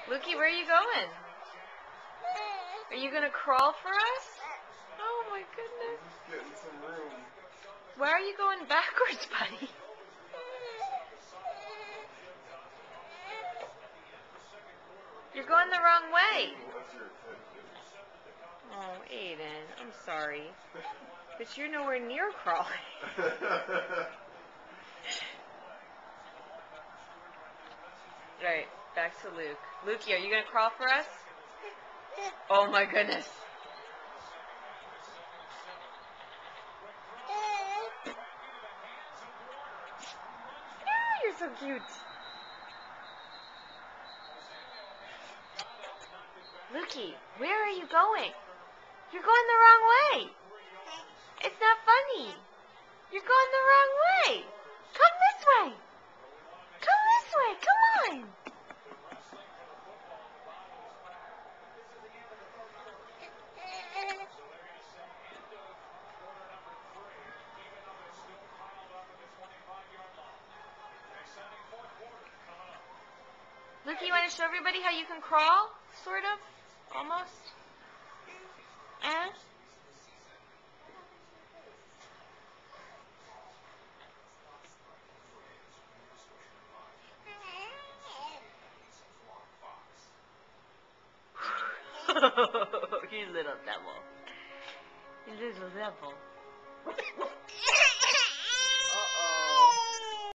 Lukey, where are you going? Are you going to crawl for us? Oh my goodness. Just getting some room. Why are you going backwards, buddy? You're going the wrong way. Oh, Aiden, I'm sorry. But you're nowhere near crawling. Right, back to Luke. Lukey, are you going to crawl for us? Oh my goodness. You're so cute. Lukey, where are you going? You're going the wrong way. It's not funny. You're going the wrong way. Come this way. Come this way. Come on. Lukey, you want to show everybody how you can crawl? Sort of? Almost? You little devil. You little devil.